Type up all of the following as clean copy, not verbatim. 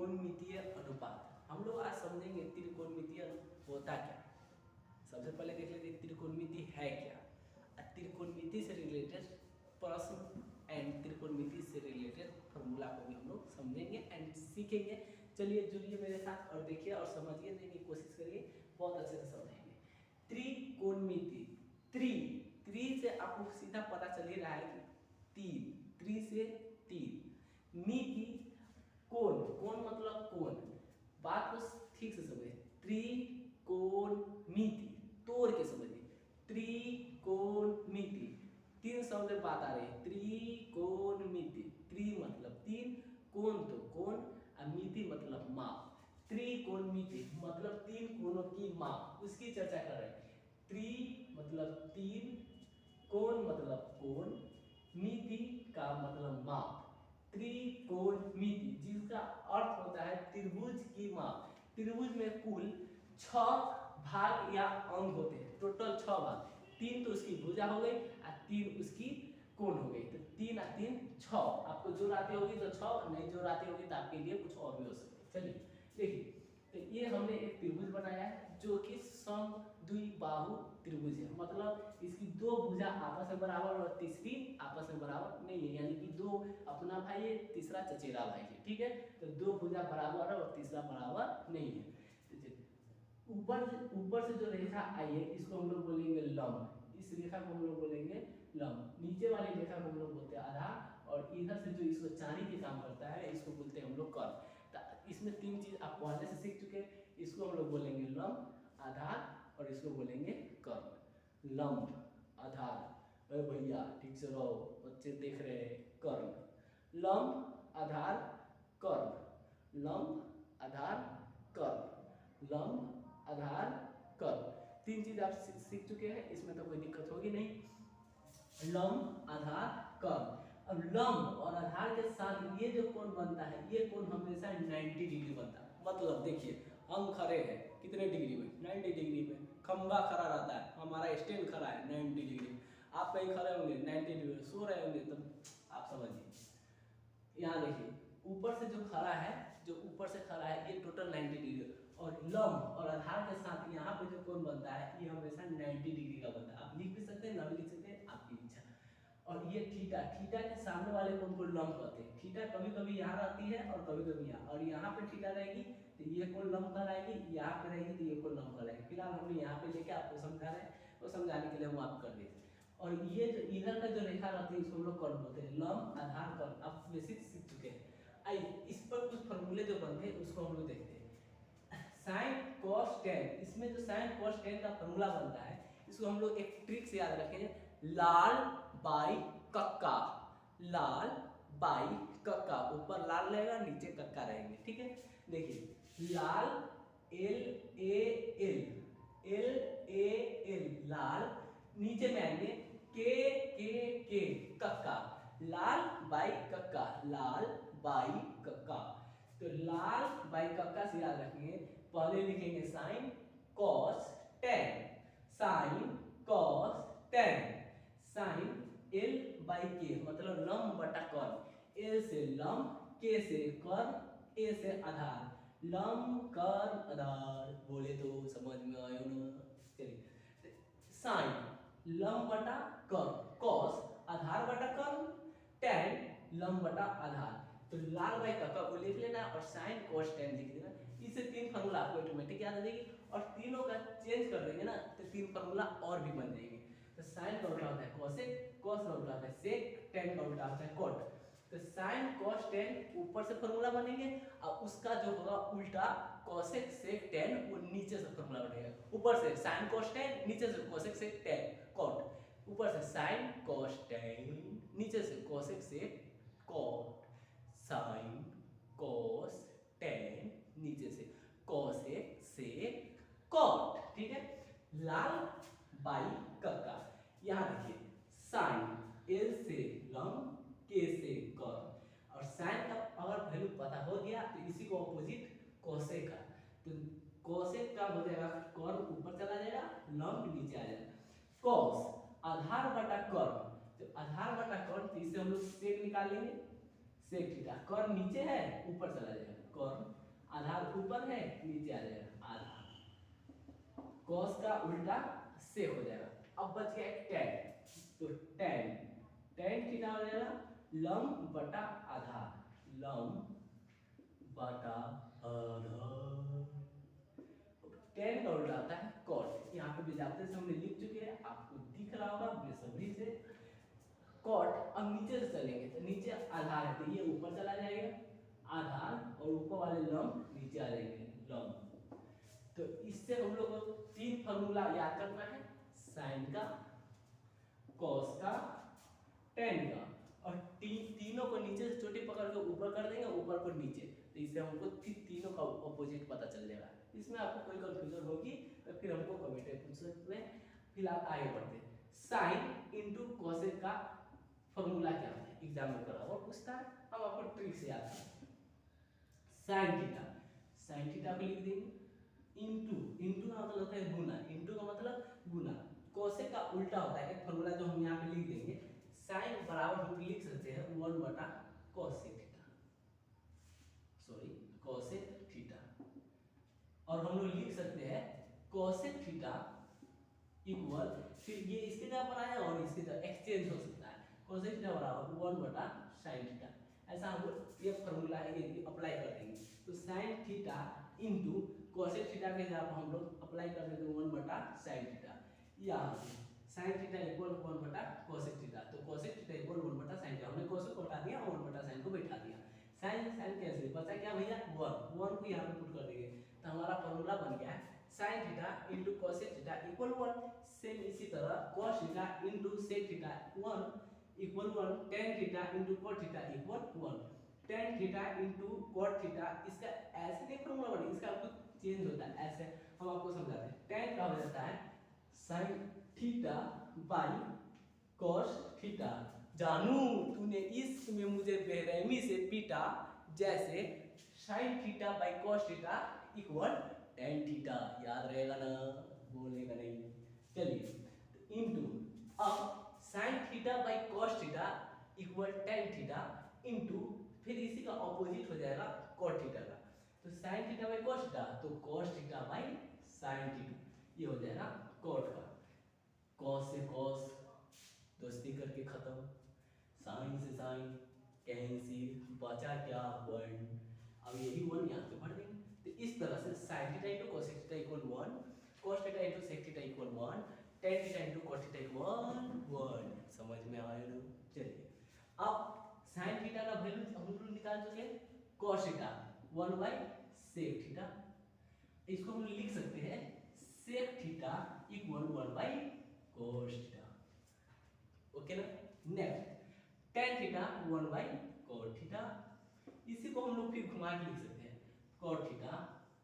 त्रिकोणमितीय अनुपात। हम लोग आज समझेंगे त्रिकोणमितीय होता क्या। सबसे पहले देख लेते हैं त्रिकोणमिति है क्या, त्रिकोणमिति से रिलेटेड प्रश्न एंड त्रिकोणमिति से रिलेटेड फॉर्मूला को भी हम लोग समझेंगे एंड सीखेंगे। चलिए जुड़िए मेरे साथ और देखिए और समझिए, देखिए कोशिश करिए, बहुत अच्छे से समझेंगे। त्रिकोणमिति, त्रि से आपको सीधा पता चल ही रहा है कि तीन, त्रि से तीन, मिति कोण, कोण मतलब कोण, बात को ठीक से समझिए। त्रिकोणमिति तोड़ के समझिए, त्रिकोणमिति, तीन शब्द बात आ रही है। त्रिकोणमिति, त्रि मतलब तीन, कोण तो कोण और मिति मतलब माप। त्रिकोणमिति मतलब तीन कोणों की माप, उसकी चर्चा कर रहे हैं। त्रि मतलब तीन, कोण मतलब कोण, मिति का मतलब माप। त्रिकोणमिति जिसका अर्थ होता है त्रिभुज की माप। त्रिभुज में कुल 6 भाग या अंग होते हैं, टोटल 6 भाग, 3 तो उसकी भुजा हो गई और 3 उसकी कोण हो गई, तो 3 और 3 6। आपको जोड़ आती होगी तो 6, नहीं जोड़ आती होगी तो आपके लिए कुछ और भी हो सकता है। चलिए देखिए, तो ये हमने एक त्रिभुज बनाया है जो कि समद्विबाहु त्रिभुज है, मतलब इसकी 2 भुजा आपस में बराबर और तीसरी आपस में बराबर नहीं है, यानी कि 2 अपना भाई है, तीसरा चचेरा भाई है, ठीक है। तो 2 भुजा बराबर है और तीसरा बराबर नहीं है। ऊपर से जो रेखा आई है इसको हम लोग बोलेंगे लंब, इस रेखा को हम लोग बोलेंगे लंब। नीचे वाली रेखा को हम लोग बोलते हैं आधार, और इधर से जो इसको चारी के काम करता है इसको बोलते हैं हम लोग कर्म। तो इसमें 3 चीज आप पहले से सीख चुके हैं, इसको हम लोग बोलेंगे लंब, आधार और इसको बोलेंगे कर्म। लंब, आधार, अरे भैया ठीक से रहो, बच्चे देख रहे हैं, कर्म। लंब, आधार, कर्म, लंब, आधार, कर्म, लंब, आधार, कर्म। 3 चीज आप सीख चुके हैं, इसमें तो कोई दिक्कत होगी नहीं। लंब, आधार, कर्म। अब लंब और आधार के साथ ये जो कोण बनता है, ये कोण हमेशा 90 डिग्री बनता है। मतलब देखिए हम खड़े हैं कितने डिग्री में, 90 डिग्री में। खंबा खड़ा रहता है, हमारा स्टैंड खड़ा है 90 डिग्री। आप कहीं खड़े होंगे 90 डिग्री, सो रहे होंगे, तब आप समझिए। यहाँ देखिए ऊपर से जो खड़ा है, जो ऊपर से खड़ा है ये टोटल 90 डिग्री, और लंब और आधार के साथ यहाँ पे जो कोण बनता है ये हमेशा 90 डिग्री का बनता है। आप लिख भी सकते हैं, ना भी लिख सकते हैं, आपकी इच्छा। और ये थीटा, थीटा के सामने वाले कोण को लंब कहते हैं। थीटा कभी कभी यहाँ रहती है और कभी कभी यहाँ, और यहाँ पे थीटा रहेगी तो ये कोण लंब कहलाएगी, यहाँ पे रहेगी तो ये कोण लंब कहलाएगी। फिलहाल हमने यहाँ पे लेके आपको समझा रहे हैं, तो समझाने के लिए हम आप कर देते। और ये जो इधर का जो रेखा रहती है इसको हम लोग कर्म बोलते हैं, लंब, आधार, कर्म। आप बेसिक सीख चुके हैं। आइए इस पर कुछ फॉर्मूले जो बनते हैं उसको हम लोग देखते हैं। साइन कॉस टेन, इसमें जो साइन कॉस टेन का फॉर्मूला बनता है इसको हम लोग एक ट्रिक से याद रखें, लाल बाई कक्का, लाल बाई कक्का, ऊपर लाल रहेगा नीचे कक्का रहेंगे, ठीक है। देखिए लाल, L A L, L A L लाल, नीचे में आएंगे के कक्का, लाल बाई कक्का, लाल बाई कक्का। तो लाल बाई कक्का से याद रखेंगे, पहले लिखेंगे sine cos tan, sine cos tan, sine L by K मतलब लंब बटा कर्म, एल से लंब, के से कर्म, ए से आधार, लंब कर्म आधार, बोले तो समझ में आयो ना। चलिए साइन लंब बटा कर्म, कॉस आधार बटा कर्म, टेन लंब बटा आधार। तो लाल बाई कक्का को लिख लेना और साइन कॉस टेन लिख देना। इससे 3 फार्मूला आपको ऑटोमेटिक याद आ जाएगी, और तीनों का चेंज कर देंगे ना तो 3 फार्मूला और भी बन जाएंगे। तो साइन का उल्टा होता है कोसेक, कॉस का उल्टा होता है सेक, टेन का उल्टा होता है कॉट। तो साइन कॉस टेन ऊपर से फार्मूला बनेंगे, और उसका जो होगा उल्टा कोसेक सेक टेन, वो नीचे से फार्मूला बनेगा। ऊपर से साइन कॉस टेन, नीचे से कोसेक सेक टेन कॉट, ऊपर से साइन कॉस टेन, नीचे से cosec sec cot, sine cos tan, नीचे से कोसेक सेक कॉट, ठीक है। लाल बाई कक्का, यहाँ देखिए साइन एल से लंब, के से कर्म, और साइन का अगर वैल्यू पता हो गया तो इसी को ऑपोजिट कोसेक का, तो कोसेक का हो जाएगा कर्म ऊपर चला जाएगा, लंब नीचे आ जाएगा। कॉस आधार बटा कर्म, तो आधार बटा कर्म, तो इससे हम लोग सेक निकाल लेंगे, सेक थीटा, कर्म नीचे है ऊपर चला जाएगा, कर्म कॉस का उल्टा सेक हो जाएगा। अब बच गया एक टेन, तो टेन टेन थीटा हो जाएगा लंब बटा आधा, लंब बटा आधा। टेन का उल्टा आता है कॉट। यहाँ पे विजाते से हमने लिख चुके हैं, आपको दिख रहा होगा बेसब्री से। कॉट अब नीचे से चलेंगे तो नीचे आधार है तो ये ऊपर चला जाएगा आधार, और ऊपर वाले लंब नीचे आ जाएंगे लंब। तो इससे हम लोग को तीन फॉर्मूला याद करना है, साइन का, कॉस का, टेन का, और तीनों को नीचे से छोटी पकड़ के ऊपर कर देंगे, ऊपर को नीचे, तो इससे हमको तीनों का अपोजिट पता चल जाएगा। इसमें आपको कोई कंफ्यूजन होगी तो फिर हमको कमेंट में पूछ सकते हैं। फिलहाल आगे बढ़ते हैं। साइन इंटू कॉसेक का फॉर्मूला क्या होता है, एग्जाम में पढ़ा हुआ पूछता है, हम आपको ट्रिक से याद करें। साइन थीटा को लिख देंगे इंटू, इंटू का मतलब होता है गुना, इंटू का मतलब गुना। कोसेक का उल्टा होता है एक फॉर्मूला जो हम यहाँ पे लिख देंगे, साइन बराबर हम लिख सकते हैं 1 बटा cosec theta, sorry cosec theta, और हम लोग लिख सकते हैं कोसेक थीटा इक्वल, फिर ये इसके जगह पर आया और इसके जगह एक्सचेंज हो सकता है, कोसेक थीटा बराबर 1 बटा साइन थीटा। ऐसा हम लोग ये फॉर्मूला है ये अप्लाई कर देंगे, तो sign theta into cosec theta के जगह हम लोग अप्लाई कर देते हैं 1 बटा साइन थीटा, या साइन थीटा इक्वल 1 बटा कोसेक थीटा, तो कोसेक थीटा इक्वल 1 बटा साइन थीटा। हमने कोसेक को हटा दिया और 1 बटा साइन को बैठा दिया, साइन साइन कैंसिल, बचा क्या भैया 1 को यहाँ पे पुट कर देंगे, तो हमारा फॉर्मूला बन गया है sine theta into cosec theta equal 1। Same इसी तरह cos theta into sec theta 1 equal 1, tan theta into cot theta equal 1, tan theta into cot theta, इसका ऐसे नहीं फॉर्मूला बनेगा, इसका कुछ चेंज होता है, ऐसे हम आपको समझाते हैं। टेन का हो जाता है sine theta by cos theta. जानू तूने इश्क में मुझे बेरहमी से पीटा, जैसे sine theta by cos theta equal tan theta. याद रहेगा ना, बोलेगा नहीं। चलिए इंटू, अब sign theta by cos theta equal tan theta into, फिर इसी का ऑपोजिट हो जाएगा कॉट थीटा का, तो sign theta by cos theta, तो cos theta by sine theta, ये हो जाएगा कॉट का। कॉस से कॉस दोस्ती करके खत्म, साइन से साइन कैंसिल, बचा क्या 1, अब यही 1 यहाँ पे भर देंगे। तो इस तरह से sine theta into cosec theta equal 1, cos theta into sec theta equal 1, tan theta into cot theta equal 1। समझ में आया ना? चलिए अब साइन थीटा का वैल्यू हम लोग निकाल चुके हैं, cos theta 1 by sec theta, इसको हम लिख सकते हैं sec theta equal 1 by cos theta, okay ना। Next tan theta 1 by cot theta, इसी को हम लोग फिर घुमा के लिख सकते हैं cot theta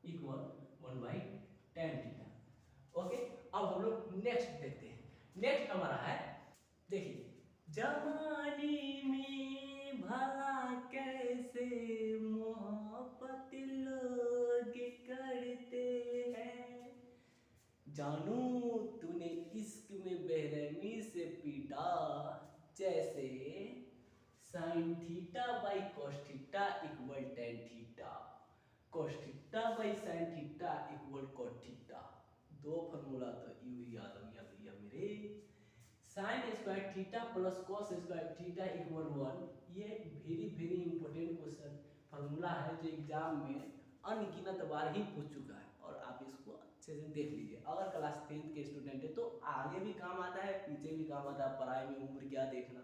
equal 1 by tan theta, okay. अब हम लोग नेक्स्ट देखते हैं। नेक्स्ट हमारा है, देखिए, जवानी में भला कैसे मोहब्बत लोग करते हैं, जानू तूने इश्क में बेरहमी से पीटा, जैसे sine theta by cos theta equal tan theta, cos theta by sine theta equal cot theta. दो फॉर्मूला तो यू याद हो गया भैया मेरे। Sine square theta plus cos square theta equal 1, ये वेरी इंपॉर्टेंट क्वेश्चन फॉर्मूला है जो एग्जाम में अनगिनत बार ही पूछ चुका है, और आप इसको अच्छे से देख लीजिए। अगर क्लास 10th के स्टूडेंट है तो आगे भी काम आता है, पीछे भी काम आता है, पढ़ाई में उम्र क्या देखना।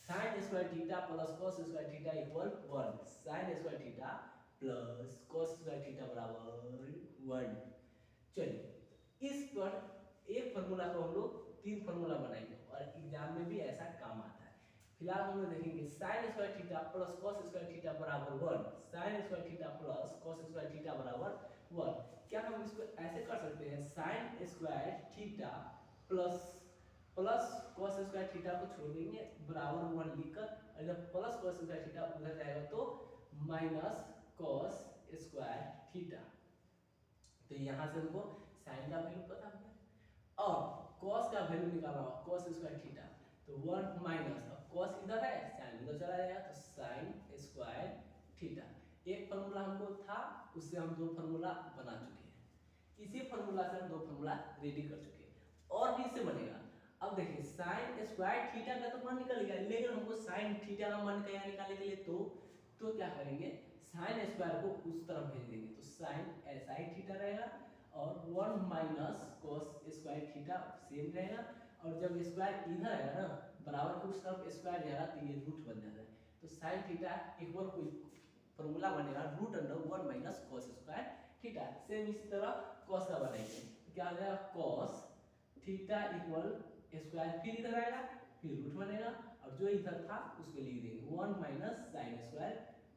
Sign square theta plus cos square theta equal 1, sign square theta plus cos square theta बराबर 1। चलिए इस पर एक फार्मूला को हम लोग 3 फार्मूला बनाएंगे और एग्जाम में भी ऐसा काम आता है। फिलहाल हम लोग देखेंगे sign square theta plus cos square theta बराबर 1, sign square theta plus cos square theta बराबर 1। क्या हम इसको ऐसे कर सकते हैं, sign square theta plus cos square theta को छोड़ देंगे बराबर 1 लिखकर, और जब प्लस कॉस स्क्वायर थीटा उधर जाएगा तो माइनस कॉस स्क्वायर थीटा। तो यहाँ से हमको साइन का वैल्यू पता हो गया और कॉस का वैल्यू निकालना होगा, कॉस स्क्वायर थीटा, तो 1 माइनस, अब कॉस इधर है साइन उधर चला जाएगा, तो साइन स्क्वायर थीटा। एक फार्मूला हमको था, उससे हम 2 फार्मूला बना चुके हैं। इसी फॉर्मूला से हम दो फॉर्मूला रेडी कर चुके हैं, और भी इससे बनेगा। अब देखिए साइन स्क्वायर थीटा का तो मान निकल गया, लेकिन हमको साइन थीटा का मान क्या निकालने के लिए तो क्या करेंगे, साइन स्क्वायर को उस तरफ भेज देंगे, तो साइन ऐसा ही थीटा रहेगा और 1 minus cos square theta same रहेगा, और जब स्क्वायर इधर आएगा ना बराबर के उस तरफ स्क्वायर जाएगा तो ये रूट बन जाता है, तो साइन थीटा इक्वल कोई फॉर्मूला बनेगा root under 1 minus cos square theta. Same इसी तरह कॉस का बनाएंगे, क्या आ जाएगा कॉस थीटा इक्वल स्क्वायर, फिर इधर आएगा फिर रूट बनेगा, और जो इधर था उसको लिख देंगे 1 minus sign square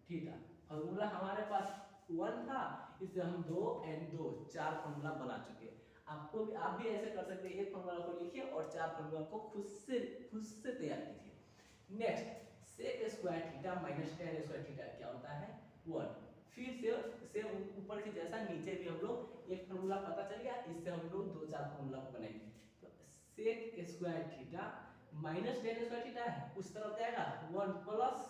theta. Formula हमारे पास 1 था, इससे हम 2 एंड 2 4 फॉर्मूला बना चुके हैं। आपको भी आप भी ऐसे कर सकते हैं, एक फॉर्मूला को लिखिए और 4 फॉर्मूला को खुद से तैयार कीजिए। Next sec square theta minus tan square theta क्या होता है 1। फिर से ऊपर के जैसा नीचे भी हम लोग एक फॉर्मूला पता चल गया, इससे हम लोग 2-4 फॉर्मूला बनाएंगे। तो sec square theta minus tan square theta है उस तरफ जाएगा 1 प्लस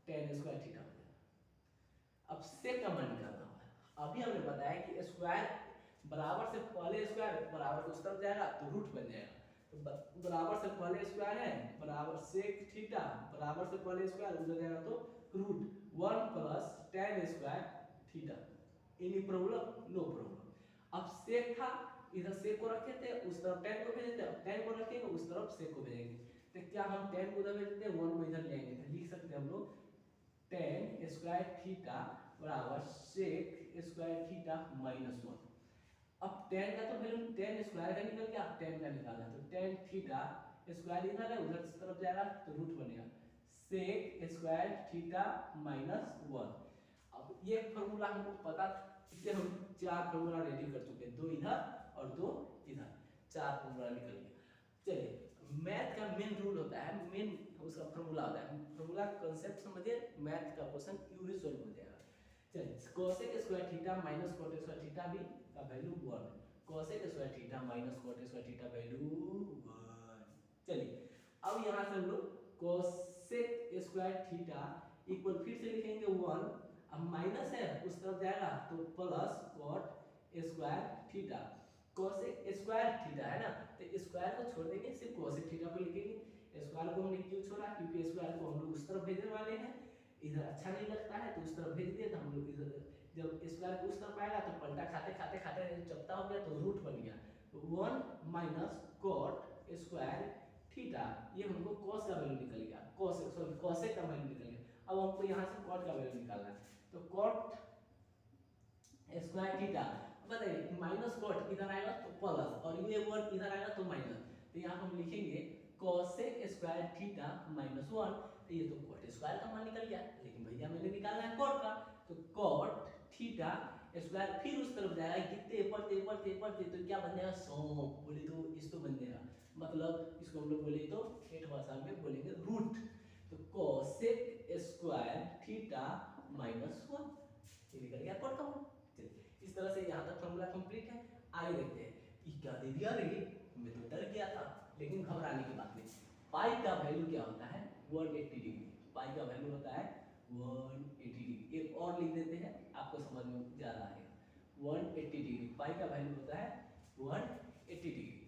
टेन स्क्वायर थीटा हो जाएगा। अब सेक का मान निकालना होगा, अभी हमने बताया कि स्क्वायर बराबर से पहले स्क्वायर बराबर उस तरफ जाएगा तो रूट बन जाएगा, तो बराबर से पहले स्क्वायर है बराबर सेक थीटा बराबर से पहले स्क्वायर उधर जाएगा तो root 1 plus tan square theta. Any problem? No problem. अब सेक था, इधर सेक को रखे थे उस तरफ टेन को भेज देते, अब टेन को रखेंगे उस तरफ सेक को भेजेंगे, तो क्या हम टेन को उधर भेज देते 1 को इधर लेंगे, तो लिख सकते हैं हम लोग टेन स्क्वायर थीटा बराबर सेक स्क्वायर थीटा माइनस 1। अब टेन का तो वैल्यू टेन स्क्वायर का निकल गया, टेन का निकालना है, तो टेन थीटा स्क्वायर इधर है उधर तरफ जाएगा तो रूट बनेगा सेक स्क्वायर थीटा माइनस 1। अब ये फॉर्मूला हमको पता, इससे हम 4 फॉर्मूला रेडी कर चुके हैं, 2 इधर और 2 इधर, 4 फॉर्मूला निकल गया। चलिए मैथ का मेन रूल होता है, मेन उसका फॉर्मूला होता है, फॉर्मूला कंसेप्ट समझिए, मैथ का क्वेश्चन यूं सॉल्व हो जाएगा। चलिए cosec square theta minus cot square theta भी का value 1, cosec square theta minus cot square theta value 1। चलिए अब यहाँ से हम लोग कोसेक स्क्वायर थीटा इक्वल फिर से लिखेंगे 1, अब माइनस है उस तरफ जाएगा तो plus coat square theta, cosec square theta है ना, तो स्क्वायर को छोड़ देंगे सिर्फ कोसेक थीटा को लिखेंगे। स्क्वायर को हमने क्यों छोड़ा, क्योंकि स्क्वायर को हम लोग उस तरफ भेजने वाले हैं, इधर अच्छा नहीं लगता है तो उस तरफ भेज दिया, तो हम लोग इधर जब स्क्वायर उस तरफ आएगा तो पलटा खाते खाते खाते चपटा हो गया तो रूट बन गया, तो 1 माइनस कॉट स्क्वायर थीटा, ये हमको कॉस का वैल्यू निकल गया, कॉसेक का वैल्यू निकल गया। अब हमको यहाँ से कॉट का वैल्यू निकालना है, तो कॉट स्क्वायर थीटा बताइए माइनस कॉट इधर आएगा तो प्लस और ये वर्ड इधर आएगा तो माइनस, तो यहाँ हम लिखेंगे कॉसेक स्क्वायर थीटा माइनस 1, तो ये तो कॉट स्क्वायर का मान निकल गया, लेकिन भैया मैंने निकालना है कॉट का, तो कॉट थीटा स्क्वायर फिर उस तरफ जाएगा, कितने पढ़ते तो क्या बन जाएगा 100, बोले तो इस तो बन जाएगा, मतलब इसको हम लोग बोले तो ठेठ भाषा में बोलेंगे रूट, तो कॉसेक स्क्वायर थीटा माइनस 1 ये निकल गया कॉट का मान। इस तरह से यहाँ तक फॉर्मूला कंप्लीट है। आगे देखते हैं ये क्या दे दिया रे, मैं तो डर गया था, लेकिन घबराने की बात नहीं। पाई का वैल्यू क्या होता है 180 डिग्री, पाई का वैल्यू होता है 180 डिग्री। एक और लिख देते हैं आपको समझ में ज़्यादा आएगा, 180 डिग्री पाई का वैल्यू होता है 180 डिग्री,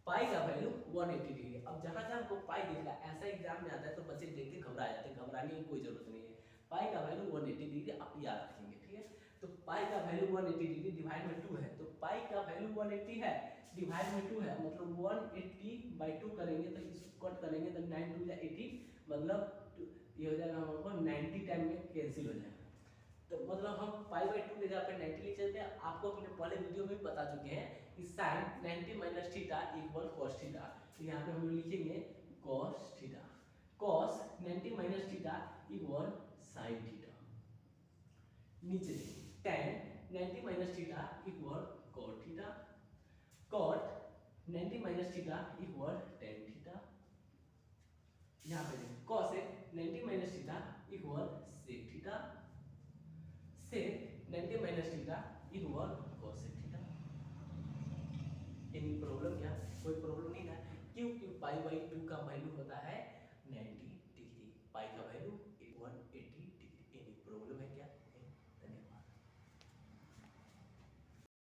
पाई का वैल्यू 180 डिग्री। अब जहाँ जहाँ आपको पाई दिख रहा है ऐसा एग्जाम में आता है तो बच्चे देख के घबरा जाते हैं, घबराने की कोई जरूरत नहीं है, पाई का वैल्यू 180 डिग्री आप याद रखेंगे, ठीक है। तो पाई का वैल्यू 180 डिग्री डिवाइड में 2 है, तो पाई का वैल्यू 180 है डिवाइड में 2 है, मतलब 180/2 करेंगे तो इसको कट करेंगे तो 9 2 या 80, मतलब ये हो जाएगा हमको 90 टाइम में कैंसिल हो जाएगा, तो मतलब हम π/2 ले जाकर 90 लिख सकते हैं। आपको अपने पहले वीडियो में बता चुके हैं कि sin 90 minus theta equal cos theta, तो यहाँ पे हम लिखेंगे cos theta, cos 90 minus theta equal sin theta, नीचे tan 90 minus theta equal cot theta, cot 90 minus theta equal tan theta, यहाँ पे cosec 90 minus theta equal sec theta, sec 90 minus theta equal cosec theta. Any problem क्या, कोई problem नहीं है, क्योंकि π/2 का value होता है 90 डिग्री, पाई का